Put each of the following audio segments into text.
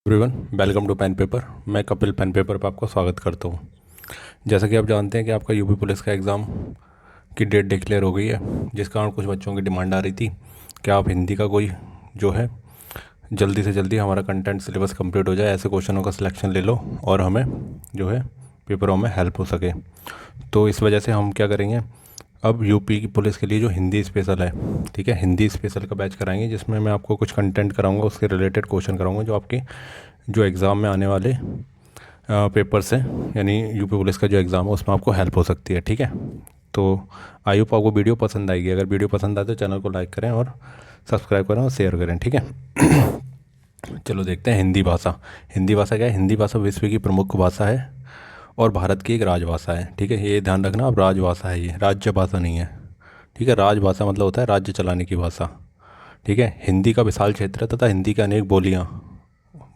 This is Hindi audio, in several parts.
Everyone, welcome to pen paper. मैं कपिल पेन पेपर पर आपका स्वागत करता हूँ। जैसा कि आप जानते हैं कि आपका यूपी पुलिस का एग्ज़ाम की डेट डिक्लेयर हो गई है, जिस कारण कुछ बच्चों की डिमांड आ रही थी कि आप हिंदी का कोई जो है जल्दी से जल्दी हमारा कंटेंट सिलेबस कंप्लीट हो जाए, ऐसे क्वेश्चनों का सिलेक्शन ले लो और हमें जो है पेपरों में हेल्प हो सके। तो इस वजह से हम क्या करेंगे, अब यूपी की पुलिस के लिए जो हिंदी स्पेशल है, ठीक है, हिंदी स्पेशल का बैच कराएंगे, जिसमें मैं आपको कुछ कंटेंट कराऊंगा, उसके रिलेटेड क्वेश्चन कराऊंगा जो आपके जो एग्ज़ाम में आने वाले पेपर से, यानी यूपी पुलिस का जो एग्ज़ाम है उसमें आपको हेल्प हो सकती है। ठीक है, तो आई होप आपको वीडियो पसंद आएगी। अगर वीडियो पसंद आए तो चैनल को लाइक करें और सब्सक्राइब करें और शेयर करें। ठीक है। चलो देखते हैं हिंदी भाषा। हिंदी भाषा क्या है? हिंदी भाषा विश्व की प्रमुख भाषा है और भारत की एक राजभाषा है। ठीक है, ये ध्यान रखना, अब राजभाषा है, ये राज्य भाषा नहीं है। ठीक है, राजभाषा मतलब होता है राज्य चलाने की भाषा। ठीक है, हिंदी का विशाल क्षेत्र है तथा हिंदी की अनेक बोलियाँ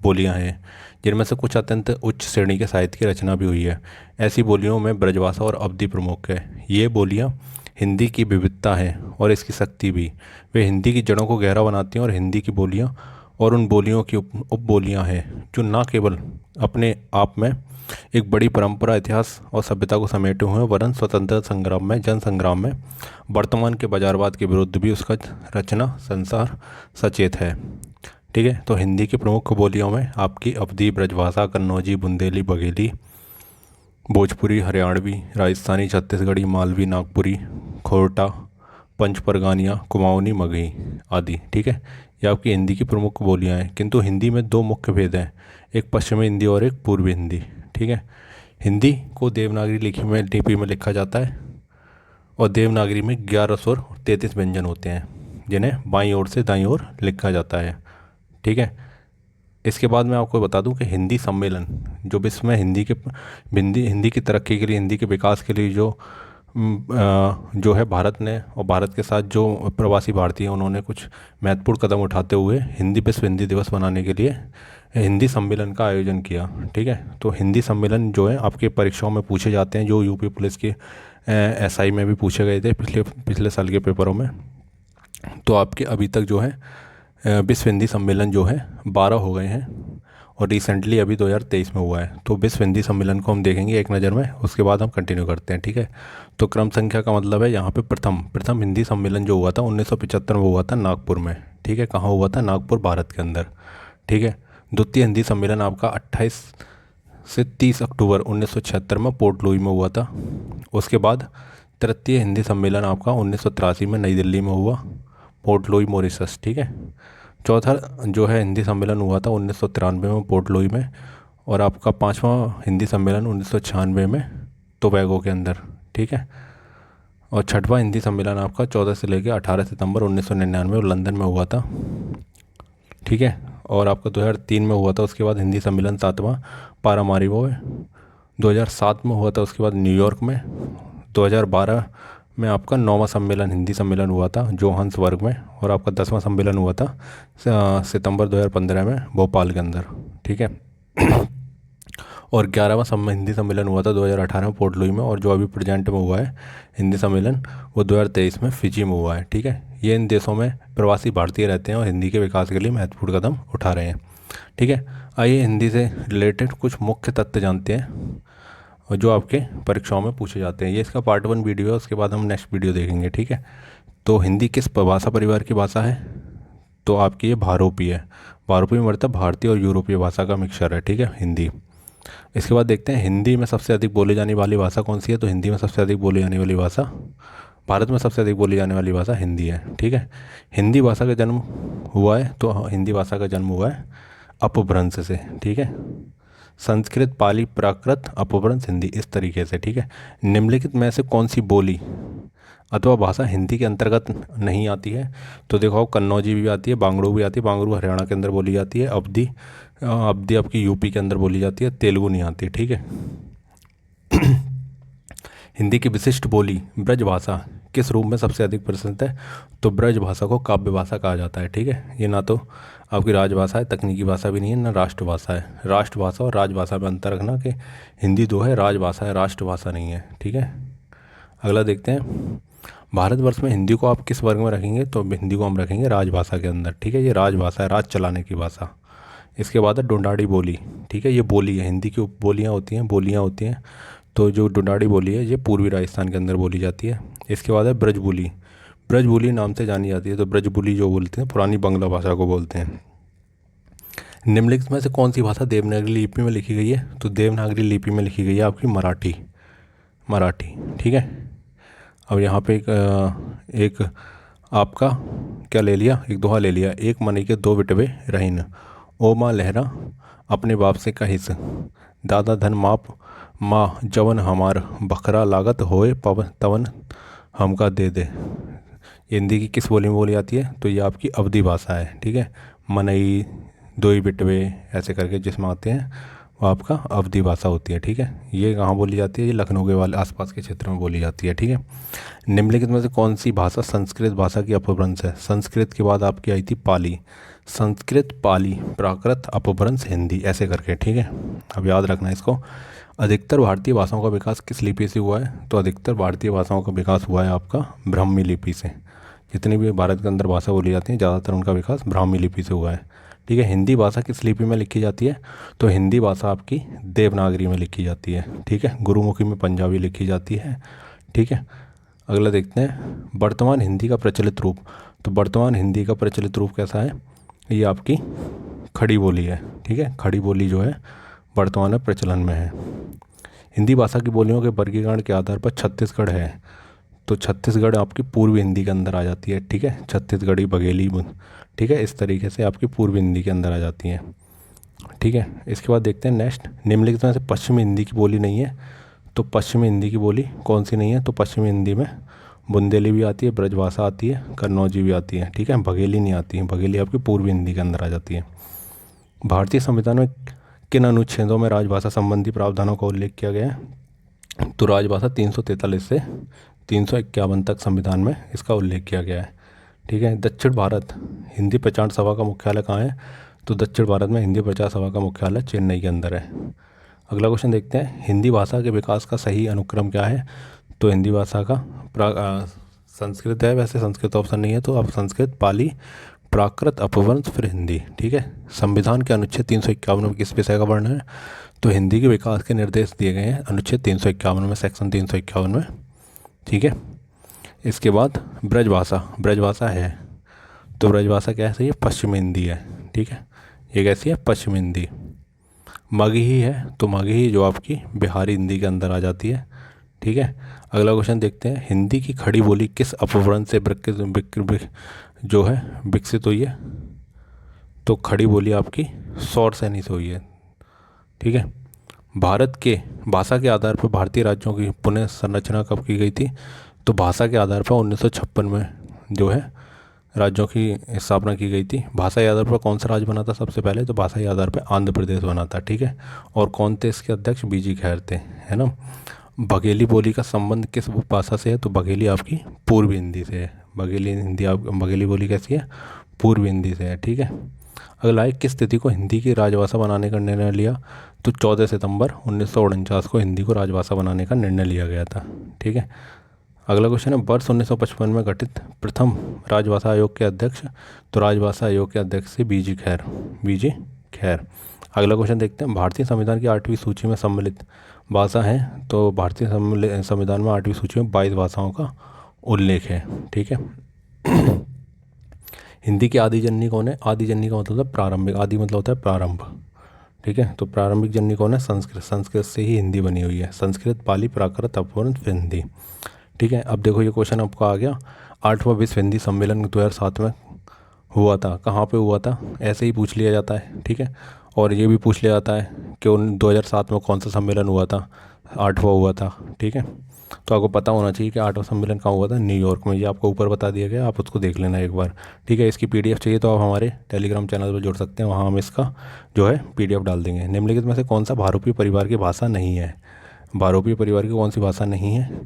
बोलियाँ हैं, जिनमें से कुछ अत्यंत उच्च श्रेणी के साहित्य की रचना भी हुई है। ऐसी बोलियों में ब्रजभाषा और अवधी प्रमुख है। ये बोलियाँ हिंदी की विविधता है और इसकी शक्ति भी। वे हिंदी की जड़ों को गहरा बनाती हैं और हिंदी की बोलियाँ और उन बोलियों की उप बोलियाँ हैं जो न केवल अपने आप में एक बड़ी परंपरा, इतिहास और सभ्यता को समेटे हुए हैं, वरन स्वतंत्रता संग्राम में, जन संग्राम में, वर्तमान के बाजारवाद के विरुद्ध भी उसका रचना संसार सचेत है। ठीक है, तो हिंदी की प्रमुख बोलियों में आपकी अवधी, ब्रजभाषा, कन्नौजी, बुंदेली, बघेली, भोजपुरी, हरियाणवी, राजस्थानी, छत्तीसगढ़ी, मालवी, नागपुरी, खोरटा, पंच परगानियाँ, कुमाऊनी, मगही आदि। ठीक है, ये आपकी हिंदी की प्रमुख बोलियाँ हैं। किंतु हिंदी में दो मुख्य भेद हैं, एक पश्चिमी हिंदी और एक पूर्वी हिंदी। ठीक है, हिंदी को देवनागरी लिपि में लिखा जाता है और देवनागरी में 11 स्वर और 33 व्यंजन होते हैं, जिन्हें बाईं ओर से दाईं ओर लिखा जाता है। ठीक है, इसके बाद मैं आपको बता दूं कि हिंदी सम्मेलन जो विश्व में हिंदी की तरक्की के लिए, हिंदी के विकास के लिए जो है भारत ने और भारत के साथ जो प्रवासी भारतीय हैं, उन्होंने कुछ महत्वपूर्ण कदम उठाते हुए विश्व हिंदी दिवस मनाने के लिए हिंदी सम्मेलन का आयोजन किया। ठीक है, तो हिंदी सम्मेलन जो है आपके परीक्षाओं में पूछे जाते हैं, जो यूपी पुलिस के एसआई में भी पूछे गए थे पिछले पिछले साल के पेपरों में। तो आपके अभी तक जो है विश्व हिंदी सम्मेलन जो है 12 हो गए हैं और रिसेंटली अभी 2023 में हुआ है। तो विश्व हिंदी सम्मेलन को हम देखेंगे एक नज़र में, उसके बाद हम कंटिन्यू करते हैं। ठीक है, तो क्रम संख्या का मतलब है यहाँ पे प्रथम प्रथम हिंदी सम्मेलन जो हुआ था 1975 में हुआ था नागपुर में। ठीक है, कहाँ हुआ था? नागपुर, भारत के अंदर। ठीक है, द्वितीय हिंदी सम्मेलन आपका 28 से 30 अक्टूबर 1976 में पोर्ट लुई में हुआ था। उसके बाद तृतीय हिंदी सम्मेलन आपका 1983 में नई दिल्ली में हुआ, पोर्ट लुई, मॉरिशस। ठीक है, चौथा जो है हिंदी सम्मेलन हुआ था 1993 में पोर्ट लुई में, और आपका पांचवा हिंदी सम्मेलन 1996 में टोबैगो के अंदर। ठीक है, और छठवां हिंदी सम्मेलन आपका 14 से लेकर 18 सितंबर 1999 और लंदन में हुआ था। ठीक है, और आपका 2003 में हुआ था। उसके बाद हिंदी सम्मेलन सातवां पारामारिबो है, 2007 में हुआ था। उसके बाद न्यूयॉर्क में 2012 में आपका 9वां सम्मेलन, हिंदी सम्मेलन हुआ था जोहान्सबर्ग में, और आपका 10वां सम्मेलन हुआ था सितंबर 2015 में भोपाल के अंदर। ठीक है, और 11वां हिंदी सम्मेलन हुआ था 2018 में पोर्ट लुई में, और जो अभी प्रेजेंट में हुआ है हिंदी सम्मेलन वो 2023 में फिजी में हुआ है। ठीक है, ये इन देशों में प्रवासी भारतीय रहते हैं और हिंदी के विकास के लिए महत्वपूर्ण कदम उठा रहे हैं। ठीक है, आइए हिंदी से रिलेटेड कुछ मुख्य तथ्य जानते हैं और जो आपके परीक्षाओं में पूछे जाते हैं। ये इसका पार्ट 1 वीडियो है, उसके बाद हम नेक्स्ट वीडियो देखेंगे। ठीक है, तो हिंदी किस भाषा परिवार की भाषा है? तो आपकी ये भारोपी है। भारोपी में मतलब भारतीय और यूरोपीय भाषा का मिक्सचर है। ठीक है, हिंदी। इसके बाद देखते हैं हिंदी में सबसे अधिक बोली जाने वाली भाषा कौन सी है। तो हिंदी में सबसे अधिक बोली जाने वाली भाषा, भारत में सबसे अधिक बोली जाने वाली भाषा हिंदी है। ठीक है, हिंदी भाषा का जन्म हुआ है, तो हिंदी भाषा का जन्म हुआ है अपभ्रंश से। ठीक है, संस्कृत, पाली, प्राकृत, अपभ्रंश, हिंदी, इस तरीके से। ठीक है, निम्नलिखित में से कौन सी बोली अथवा भाषा हिंदी के अंतर्गत नहीं आती है? तो देखो, कन्नौजी भी आती है, बांगड़ू भी आती है, बांगड़ू हरियाणा के अंदर बोली जाती है, अवधी अवधी आपकी यूपी के अंदर बोली जाती है, तेलुगु नहीं आती। ठीक है, हिंदी की विशिष्ट बोली ब्रजभाषा किस रूप में सबसे अधिक प्रचलित है? तो ब्रज भाषा को काव्य भाषा कहा जाता है। ठीक है, ये ना तो आपकी राजभाषा है, तकनीकी भाषा भी नहीं है, ना राष्ट्रभाषा है। राष्ट्रभाषा और राजभाषा में अंतर रखना कि हिंदी जो है राजभाषा है, राष्ट्रभाषा नहीं है। ठीक है, अगला देखते हैं, भारतवर्ष में हिंदी को आप किस वर्ग में रखेंगे? तो हिंदी को हम रखेंगे राजभाषा के अंदर। ठीक है, ये राजभाषा है, राज चलाने की भाषा, इसके बाद है डुंडाड़ी बोली, ठीक है, ये बोली है, हिंदी की बोलियाँ होती हैं। तो जो डुंडाड़ी बोली है ये पूर्वी राजस्थान के अंदर बोली जाती है। इसके बाद है ब्रजबोली, ब्रजबोली नाम से जानी जाती है। तो ब्रजबोली जो बोलते हैं पुरानी बांग्ला भाषा को बोलते हैं। निम्नलिखित में से कौन सी भाषा देवनागरी लिपि में लिखी गई है? तो देवनागरी लिपि में लिखी गई है आपकी मराठी, मराठी, ठीक है। अब यहाँ पे एक आपका क्या ले लिया, एक दोहा ले लिया, एक मनी के दो बिटवे रहीन, ओ माँ लहरा अपने बाप से कहिस, दादा धन माप माँ जवन हमार, बकरा लागत होए पवन तवन हमका दे दे। ये हिंदी की किस बोली में बोली जाती है? तो ये आपकी अवधी भाषा है, ठीक है। मनई, दोई बिटवे ऐसे करके जिसमें आते हैं वो आपका अवधी भाषा होती है, ठीक है। ये कहाँ बोली जाती है? ये लखनऊ के वाले आसपास के क्षेत्र में बोली जाती है, ठीक है। निम्नलिखित में से कौन सी भाषा संस्कृत भाषा की अपभ्रंश है? संस्कृत के बाद आपकी आई थी पाली, संस्कृत, पाली, प्राकृत, अपभ्रंश, हिंदी, ऐसे करके, ठीक है। अब याद रखना इसको। अधिकतर भारतीय भाषाओं का विकास किस लिपि से हुआ है? तो अधिकतर भारतीय भाषाओं का विकास हुआ है आपका ब्राह्मी लिपि से। जितनी भी भारत के अंदर भाषा बोली जाती हैं ज़्यादातर उनका विकास ब्राह्मी लिपि से हुआ है, ठीक है। हिंदी भाषा किस लिपि में लिखी जाती है? तो हिंदी भाषा आपकी देवनागरी में लिखी जाती है, ठीक है। गुरुमुखी में पंजाबी लिखी जाती है, ठीक है। अगला देखते हैं वर्तमान हिंदी का प्रचलित रूप। तो वर्तमान हिंदी का प्रचलित रूप कैसा है? ये आपकी खड़ी बोली है, ठीक है। खड़ी बोली जो है वर्तमान में प्रचलन में है। हिंदी भाषा की बोलियों के वर्गीकरण के आधार पर छत्तीसगढ़ है। तो छत्तीसगढ़ आपकी पूर्व हिंदी के अंदर आ जाती है, ठीक है। छत्तीसगढ़ी, बघेली, ठीक है, इस तरीके से आपकी पूर्व हिंदी के अंदर आ जाती हैं, ठीक है। इसके बाद देखते हैं नेक्स्ट, निम्नलिखित में से पश्चिमी हिंदी की बोली नहीं है। तो पश्चिमी हिंदी की बोली कौन सी नहीं है? तो पश्चिमी हिंदी में बुंदेली भी आती है, ब्रजभाषा आती है, कन्नौजी भी आती है, ठीक है। बघेली नहीं आती है, बघेली आपकी पूर्व हिंदी के अंदर आ जाती है। भारतीय संविधान में किन अनुच्छेदों में राजभाषा संबंधी प्रावधानों का उल्लेख किया गया है? तो राजभाषा 343 से 351 तक संविधान में इसका उल्लेख किया गया है, ठीक है। दक्षिण भारत हिंदी प्रचार सभा का मुख्यालय कहाँ है? तो दक्षिण भारत में हिंदी प्रचार सभा का मुख्यालय चेन्नई के अंदर है। अगला क्वेश्चन देखते हैं, हिंदी भाषा के विकास का सही अनुक्रम क्या है? तो हिंदी भाषा का संस्कृत है, वैसे संस्कृत ऑप्शन नहीं है, तो आप संस्कृत, पाली, प्राकृत, अपभ्रंश, फिर हिंदी, ठीक है। संविधान के अनुच्छेद 351 में किस विषय का वर्णन है? तो हिंदी के विकास के निर्देश दिए गए हैं अनुच्छेद 351 में, सेक्शन 351 में, ठीक है। इसके बाद ब्रजभाषा, ब्रजभाषा है, तो ब्रजभाषा कैसी है? पश्चिमी हिंदी है, ठीक है। ये कैसी है? पश्चिमी हिंदी। मगही है, तो मगही जो आपकी बिहारी हिंदी के अंदर आ जाती है, ठीक है। अगला क्वेश्चन देखते हैं, हिंदी की खड़ी बोली किस अपभ्रंश से जो है विकसित हुई है? तो खड़ी बोली आपकी सौर सैनी से हुई है, ठीक है। भारत के भाषा के आधार पर भारतीय राज्यों की पुनः संरचना कब की गई थी? तो भाषा के आधार पर 1956 में जो है राज्यों की स्थापना की गई थी। भाषा के आधार पर कौन सा राज्य बना था सबसे पहले? तो भाषा के आधार पर आंध्र प्रदेश बना था, ठीक है। और कौन थे इसके अध्यक्ष? बीजी खैर थे, है ना। बघेली बोली का संबंध किस भाषा से है? तो बघेली आपकी पूर्व हिंदी से है। बघेली हिंदी बघेली बोली कैसी है? पूर्व हिंदी से है, ठीक है। अगला है, किस तिथि को हिंदी की राजभाषा बनाने का निर्णय लिया? तो 14 सितंबर 1949 को हिंदी को राजभाषा बनाने का निर्णय लिया गया था, ठीक है। अगला क्वेश्चन है, वर्ष 1955 में गठित प्रथम राजभाषा आयोग के अध्यक्ष? तो राजभाषा आयोग के अध्यक्ष थे बीजी खैर, बीजी खैर। अगला क्वेश्चन देखते हैं, भारतीय संविधान की 8वीं सूची में सम्मिलित भाषा है? तो भारतीय संविधान में 8वीं सूची में 22 भाषाओं का उल्लेख है, ठीक है। हिंदी की आदि जननी कौन है? आदि जननी का मतलब है प्रारंभिक, आदि मतलब होता है प्रारंभ, ठीक है। तो प्रारंभिक जननी कौन है? संस्कृत, संस्कृत से ही हिंदी बनी हुई है। संस्कृत, पाली, प्राकृत, अपभ्रंश, फिर हिंदी, ठीक है। अब देखो ये क्वेश्चन आपका आ गया, 8वां विश्व हिंदी सम्मेलन 2007 में हुआ था, कहाँ पे हुआ था? ऐसे ही पूछ लिया जाता है, ठीक है। और ये भी पूछ लिया जाता है कि 2007 में कौन सा सम्मेलन हुआ था? 8वां हुआ था, ठीक है। तो आपको पता होना चाहिए कि 8वां सम्मेलन कहाँ हुआ था? न्यूयॉर्क में। ये आपको ऊपर बता दिया गया, आप उसको देख लेना एक बार, ठीक है। इसकी PDF चाहिए तो आप हमारे टेलीग्राम चैनल पर जुड़ सकते हैं, वहाँ हम इसका जो है PDF डाल देंगे। निम्नलिखित में से कौन सा बहुरूपी परिवार की भाषा नहीं है? बहुरूपी परिवार की कौन सी भाषा नहीं है?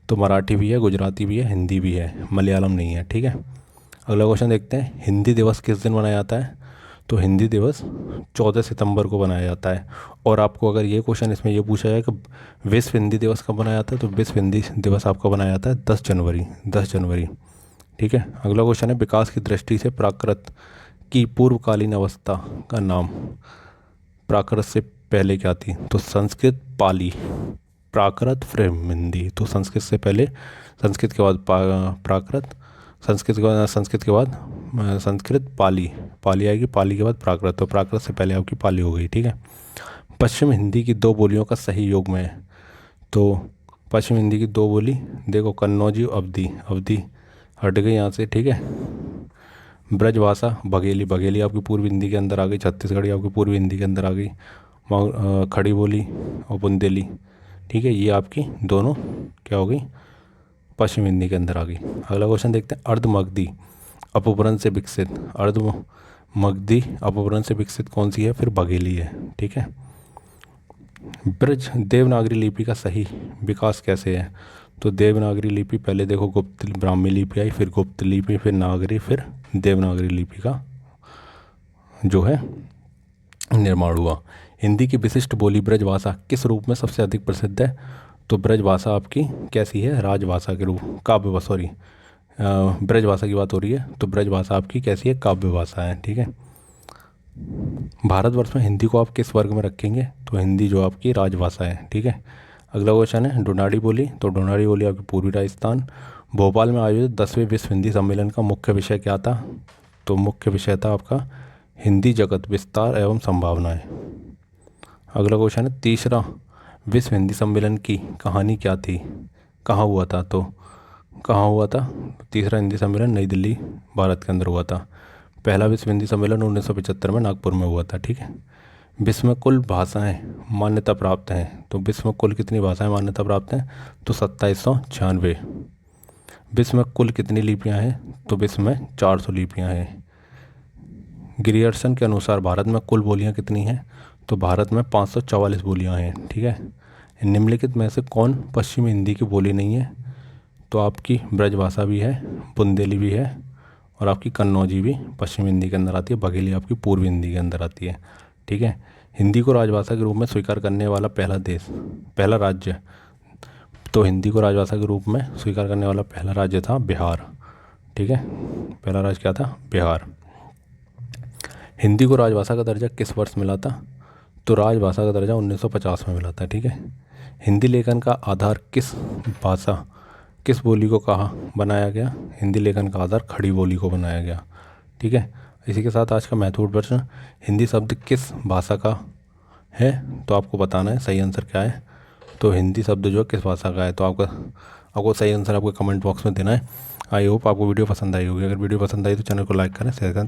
तो मराठी भी है, गुजराती भी है, हिंदी भी है, मलयालम नहीं है, ठीक है। अगला क्वेश्चन देखते हैं, हिंदी दिवस किस दिन मनाया जाता है? तो हिंदी दिवस 14 सितंबर को बनाया जाता है। और आपको अगर ये क्वेश्चन इसमें ये पूछा जाए कि विश्व हिंदी दिवस कब बनाया जाता है? तो विश्व हिंदी दिवस आपका बनाया जाता है 10 जनवरी, 10 जनवरी, ठीक है। अगला क्वेश्चन है, विकास की दृष्टि से प्राकृत की पूर्वकालीन अवस्था का नाम प्राकृत से पहले क्या थी? तो संस्कृत, पाली। प्राकृत फिर हिंदी। तो संस्कृत से पहले, संस्कृत के बाद प्राकृत, संस्कृत के बाद संस्कृत, पाली, पाली आएगी, पाली के बाद प्राकृत। तो प्राकृत से पहले आपकी पाली हो गई, ठीक है। पश्चिम हिंदी की दो बोलियों का सही योग में है। तो पश्चिम हिंदी की दो बोली देखो, कन्नौजी, अवधी, अवधी हट गई यहाँ से, ठीक है। ब्रजभाषा, बघेली, बघेली आपकी पूर्व हिंदी के अंदर आ गई। छत्तीसगढ़ी आपकी पूर्व हिंदी के अंदर आ गई। खड़ी बोली और बुंदेली, ठीक है, ये आपकी दोनों क्या हो गई? पश्चिम हिंदी के अंदर आ गई। अगला क्वेश्चन देखते हैं। अर्धमगधी अपभ्रंश से विकसित, अर्धमगधी अपभ्रंश से विकसित कौन सी है? फिर बघेली है, ठीक है। ब्रज देवनागरी लिपि का सही विकास कैसे है? तो देवनागरी लिपि पहले देखो गुप्त ब्राह्मी लिपि आई, फिर गुप्त लिपि, फिर नागरी, फिर देवनागरी लिपि का जो है निर्माण हुआ। हिंदी की विशिष्ट बोली ब्रजभाषा किस रूप में सबसे अधिक प्रसिद्ध है? तो ब्रजभाषा आपकी कैसी है? राजभाषा के रूप, काव्य, सॉरी, ब्रजभाषा की बात हो रही है। तो ब्रजभाषा आपकी कैसी है? काव्य भाषा है, ठीक है। भारतवर्ष में हिंदी को आप किस वर्ग में रखेंगे? तो हिंदी जो आपकी राजभाषा है, ठीक है। अगला क्वेश्चन है ढूंढाड़ी बोली। तो ढूंढाड़ी बोली आपकी पूर्वी राजस्थान। भोपाल में आयोजित 10वें विश्व हिंदी सम्मेलन का मुख्य विषय क्या था? तो मुख्य विषय था आपका हिंदी जगत, विस्तार एवं संभावनाएं। अगला क्वेश्चन है तीसरा विश्व हिंदी सम्मेलन की कहानी क्या थी? कहाँ हुआ था? तो कहाँ हुआ था? तीसरा हिंदी सम्मेलन नई दिल्ली, भारत के अंदर हुआ था। पहला विश्व हिंदी सम्मेलन 1975 में नागपुर में हुआ था, ठीक है। विश्व में कुल भाषाएं मान्यता प्राप्त हैं। तो विश्व में कुल कितनी भाषाएं मान्यता प्राप्त हैं? तो 2796। विश्व में कुल कितनी लिपियां हैं? तो विश्व में 400 लिपियां हैं। ग्रियर्सन के अनुसार भारत में कुल बोलियां कितनी हैं? तो भारत में 544 बोलियां हैं, ठीक है। निम्नलिखित में से कौन पश्चिमी हिंदी की बोली नहीं है? तो आपकी ब्रजभाषा भी है, बुंदेली भी है, और आपकी कन्नौजी भी पश्चिम हिंदी के अंदर आती है। बघेली आपकी पूर्व हिंदी के अंदर आती है, ठीक है। हिंदी को राजभाषा के रूप में स्वीकार करने वाला पहला देश, पहला राज्य, तो हिंदी को राजभाषा के रूप में स्वीकार करने वाला पहला राज्य था बिहार, ठीक है। पहला राज्य क्या था? बिहार। हिंदी को राजभाषा का दर्जा किस वर्ष मिला था? तो राजभाषा का दर्जा 1950 में मिला था, ठीक है। हिंदी लेखन का आधार किस भाषा, किस बोली को कहा बनाया गया? हिंदी लेखन का आधार खड़ी बोली को बनाया गया, ठीक है। इसी के साथ आज का महत्वपूर्ण प्रश्न, हिंदी शब्द किस भाषा का है? तो आपको बताना है सही आंसर क्या है। तो हिंदी शब्द जो किस भाषा का है, तो आपको सही आंसर आपको कमेंट बॉक्स में देना है। आई होप आपको वीडियो पसंद आई होगी। अगर वीडियो पसंद आई तो चैनल को लाइक करें, शेयर करें।